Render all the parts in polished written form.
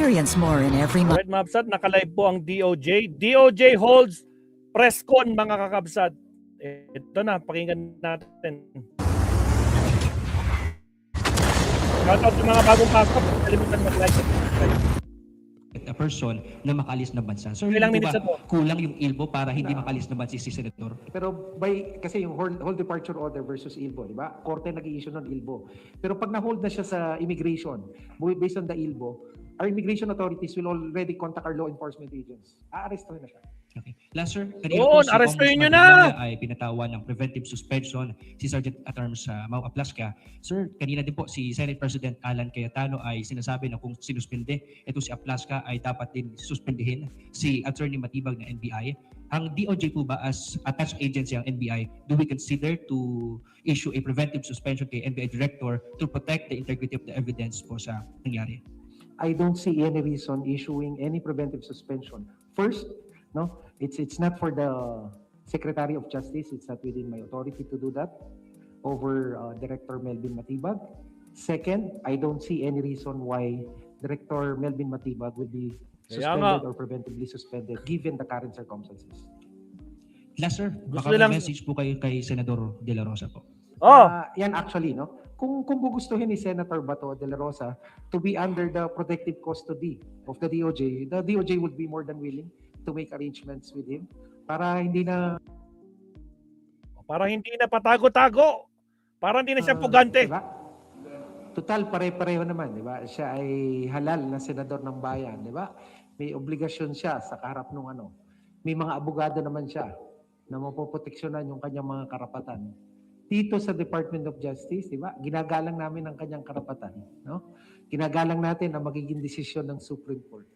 Experience more in every month. Alright, mga kabsat, nakalive po ang DOJ. DOJ holds press con, mga kakabsat. Ito na, pakinggan natin. Shoutout sa mga bagong pasok. Kalimutan mag-like. A person na makalis na bansa. So, Ilang hindi minutes ba na po? kulang yung ILBO para hindi makalis na bansa si Senator? Pero kasi yung whole departure order versus ILBO, di ba? Korte nag-i-issue ng ILBO. Pero pag na-hold na siya sa immigration, based on the ILBO, our immigration authorities will already contact our law enforcement agents. Aarestuhin na siya. Okay. Last sir, kanina Doon, po si arestuhin nyo Congressman na! Dela ay pinatawan ng preventive suspension si Sergeant at Arms Mau Aplaska. Sir, kanina din po si Senate President Alan Cayetano ay sinasabi na kung sinuspende ito si Aplaska ay dapat din suspendihin si Attorney Matibag na NBI. Ang DOJ po ba as attached agency ang NBI, do we consider to issue a preventive suspension kay NBI Director to protect the integrity of the evidence po sa nangyari? I don't see any reason issuing any preventive suspension. First, no, it's not for the Secretary of Justice. It's not within my authority to do that over Director Melvin Matibag. Second, I don't see any reason why Director Melvin Matibag will be suspended or preventively suspended given the current circumstances. Last sir, baka Gusto lang- may message po kayo kay Senador De La Rosa po. Oh, Yan actually, no? Kung gugustuhin ni Senator Bato de la Rosa to be under the protective custody of the DOJ would be more than willing to make arrangements with him para hindi na para hindi na patago-tago. Para hindi na siya pugante. Diba? Total, pare-pareho naman, di ba? Siya ay halal na senador ng bayan, di ba? May obligasyon siya sa kaharap ng ano. May mga abogado naman siya na mapoproteksyonan yung kanyang mga karapatan. Dito sa Department of Justice, di ba? Ginagalang namin ang kanyang karapatan, no? Ginagalang natin ang magiging desisyon ng Supreme Court.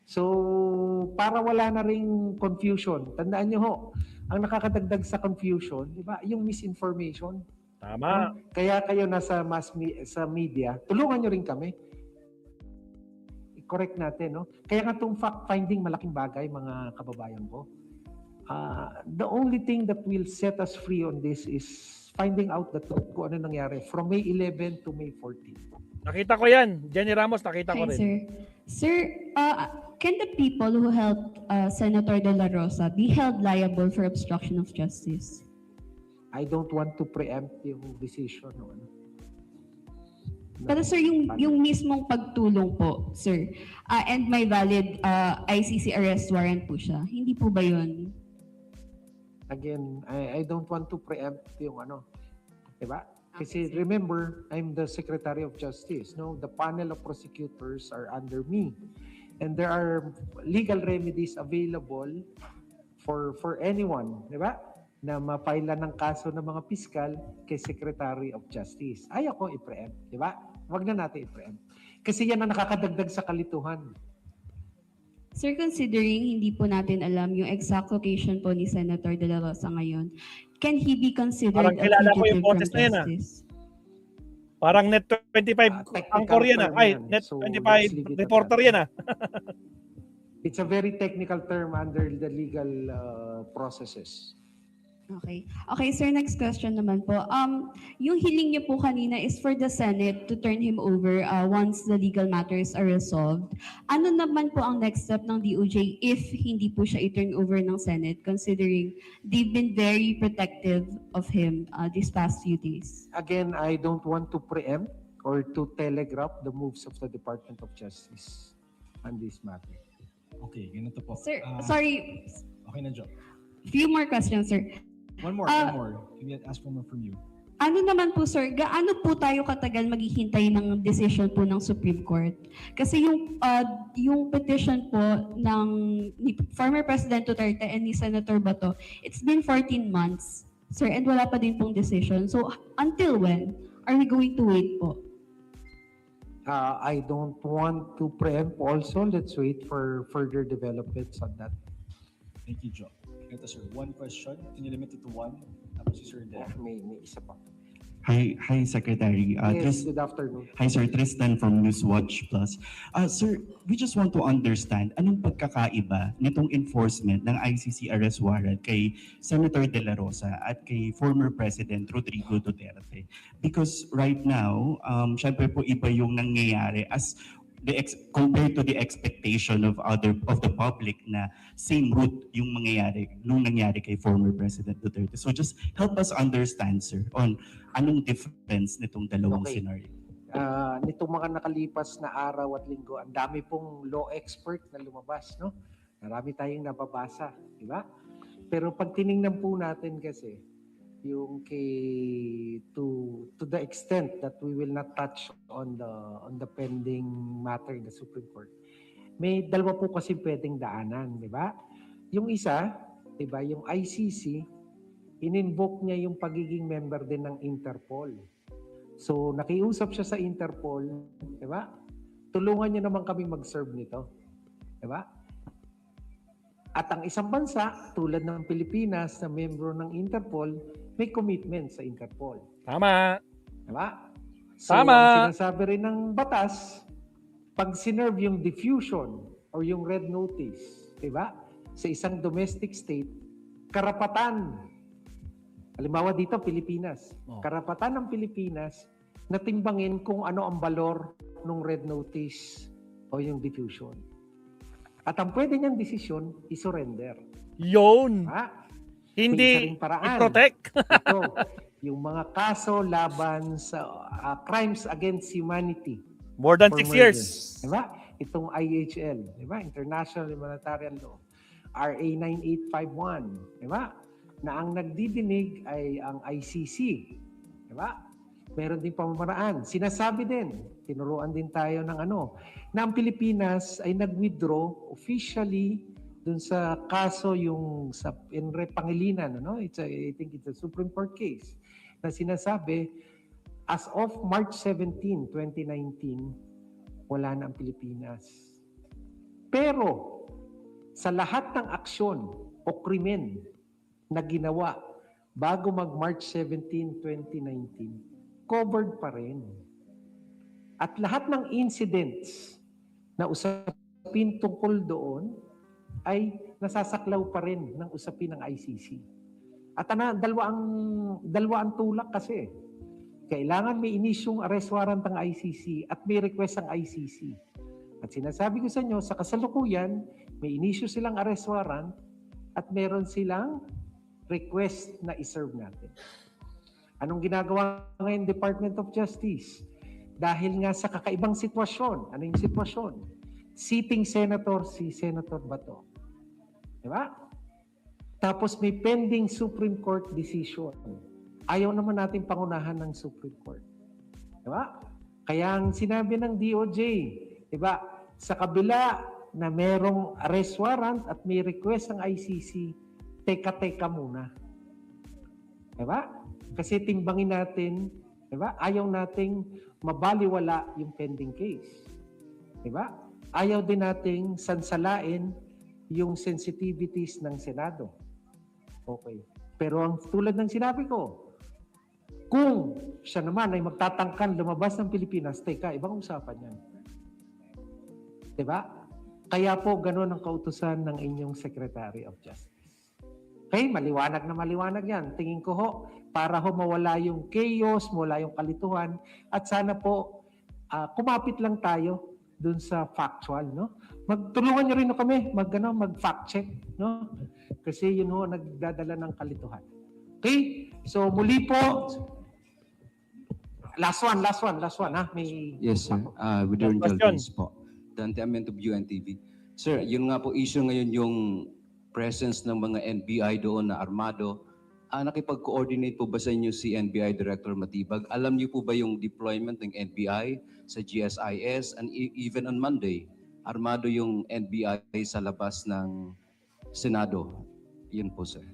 So, para wala na ring confusion, tandaan niyo ho, ang nakakadagdag sa confusion, di ba? Yung misinformation. Tama. Kaya kayo nasa sa media, tulungan nyo rin kami. I-correct natin, no? Kaya nga itong fact-finding, malaking bagay, mga kababayan ko. The only thing that will set us free on this is finding out the truth kung ano nangyari from May 11 to May 14. Nakita ko yan. Jenny Ramos, nakita ko Hi, rin. sir. Sir, can the people who helped Senator De La Rosa be held liable for obstruction of justice? I don't want to preempt yung decision. No? Pero sir, yung mismong pagtulong po, sir, and may valid ICC arrest warrant po siya, hindi po ba yun? Again, I don't want to preempt yung ano. Diba? Kasi Okay, sir. remember, I'm the Secretary of Justice. No, the panel of prosecutors are under me. And there are legal remedies available for anyone, di ba? Na mapaila ng kaso ng mga piskal kay Secretary of Justice. Ayaw ko i-preempt, di ba? Huwag na natin i-preempt. Kasi yan ang nakakadagdag sa kalituhan. Sir, considering hindi po natin alam yung exact location po ni Senator De La Rosa ngayon, can he be considered Parang a kilala ko yung fugitive from boses na yan, justice? Parang Net 25 Technical ang Korean term Ay, yan. Net So, 25 let's leave it at reporter that. yan It's a very technical term under the legal processes. Okay. Okay, sir, next question naman po. Yung hiling niyo po kanina is for the Senate to turn him over once the legal matters are resolved. Ano naman po ang next step ng DOJ if hindi po siya i-turn over ng Senate, considering they've been very protective of him these past few days? Again, I don't want to preempt or to telegraph the moves of the Department of Justice on this matter. Okay, ganito po. Sir, sorry, Okay na, Joe. few more questions, sir. One more. Can we ask one more from you? Ano naman po, sir, gaano po tayo katagal maghihintay ng decision po ng Supreme Court? Kasi yung petition po ni former President Duterte and ni Senator Bato, it's been 14 months, sir, and wala pa din pong decision. So, until when are we going to wait po? I don't want to preempt also. Let's wait for further developments on that. Thank you, Joe. Ganito, sir. One question. Can you limit it to one? Tapos si Sir Del. May isa pa. Hi, Secretary. Yes, good afternoon. Hi, Sir. Tristan from Newswatch Plus. Sir, we just want to understand anong pagkakaiba nitong enforcement ng ICC arrest warrant kay Senator De La Rosa at kay former President Rodrigo Duterte. Because right now, syempre po iba yung nangyayari as compared to the expectation of the public na same route yung nung nangyari kay former President Duterte. So just help us understand, sir, on anong difference nitong dalawang Okay. scenario. Nitong mga nakalipas na araw at linggo, ang dami pong law expert na lumabas, no? Marami tayong nababasa, di ba? Pero pag tiningnan po natin kasi, yung to the extent that we will not touch on the pending matter in the Supreme Court, may dalawa po kasi pwedeng daanan, di ba? Yung isa, di ba, yung ICC, in-invoke niya yung pagiging member din ng Interpol. So, nakiusap siya sa Interpol, di ba? Tulungan niyo naman kami mag-serve nito. Di ba? At ang isang bansa, tulad ng Pilipinas na membro ng Interpol, may commitment sa Interpol. Tama. Di ba? So, Tama. ang sinasabi rin ng batas, pag sinerve yung diffusion or yung red notice, di ba? Sa isang domestic state, karapatan. Halimbawa dito, Pilipinas. Oh. Karapatan ng Pilipinas na timbangin kung ano ang valor ng red notice o yung diffusion. At ang pwede niyang desisyon, i-surrender. Yun. Ha? May isa Hindi ring paraan. i-protect. Ito, yung mga kaso laban sa crimes against humanity. More than for 6 murder. years. Diba? Itong IHL, diba? International Humanitarian Law. RA 9851, diba? Na ang nagdidinig ay ang ICC. Diba? Meron din pamamaraan. Sinasabi din, tinuruan din tayo ng na ang Pilipinas ay nag-withdraw officially dun sa kaso yung sa Enre Pangilinan, I think it's a Supreme Court case na sinasabi as of March 17, 2019, wala na ang Pilipinas. Pero sa lahat ng aksyon o krimen na ginawa bago mag-March 17, 2019, covered pa rin. At lahat ng incidents na usapin tungkol doon ay nasasaklaw pa rin ng usapin ng ICC. At dalawa ang tulak kasi. Kailangan may inisyong arrest warrant ang ICC at may request ang ICC. At sinasabi ko sa inyo, sa kasalukuyan, may inisyo silang arrest warrant at meron silang request na iserve natin. Anong ginagawa ngayon Department of Justice? Dahil nga sa kakaibang sitwasyon. Ano yung sitwasyon? Sitting senator si Senator Bato. Diba? Tapos may pending Supreme Court decision. Ayaw naman natin pangunahan ng Supreme Court. Diba? Kaya ang sinabi ng DOJ, diba, sa kabila na merong arrest warrant at may request ng ICC, teka muna. Diba? Kasi timbangin natin, diba? Ayaw nating mabaliwala yung pending case. Diba? Ayaw din nating sansalain yung sensitivities ng Senado. Okay. Pero ang tulad ng sinabi ko, kung siya naman ay magtatangkan lumabas ng Pilipinas, teka, ibang usapan yan. Diba? Kaya po ganun ang kautusan ng inyong Secretary of Justice. Okay, maliwanag na maliwanag yan. Tingin ko ho, para ho mawala yung chaos, mawala yung kalituhan, at sana po kumapit lang tayo dun sa factual, no? Magtulungan niyo rin kami mag-fact check, no? Kasi yun ho nagdadala ng kalituhan. Okay? So muli po, last one ha. May Yes, sir. With your Question. indulgence po. Dante Amento of UNTV. Sir, yun nga po issue ngayon yung presence ng mga NBI doon na armado. Nakipag-coordinate po ba sa inyo si NBI Director Matibag? Alam niyo po ba yung deployment ng NBI sa GSIS? And even on Monday, armado yung NBI sa labas ng Senado. Yun po, sir.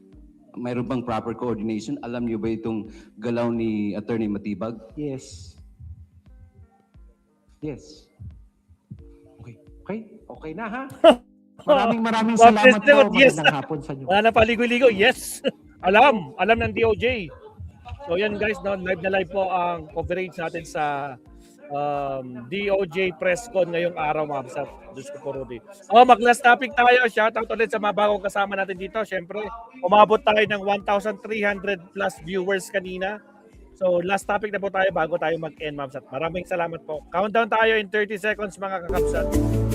Mayroon bang proper coordination? Alam niyo ba itong galaw ni Attorney Matibag? yes. Yes. Okay na ha. Maraming salamat po. Yes. Magandang hapon sa inyo. Wala na paligoy-ligoy. Yes. Alam ng DOJ. So yan guys, no, live na live po ang coverage natin sa DOJ press con ngayong araw mga kasap. Diyos ko po, Rudy. Mag-last topic tayo. Shoutout ulit sa mga bagong kasama natin dito. Siyempre, umabot tayo ng 1,300 plus viewers kanina. So last topic na po tayo bago tayo mag-end, Ma'am Sat. Maraming salamat po. Countdown tayo in 30 seconds mga kakapsat.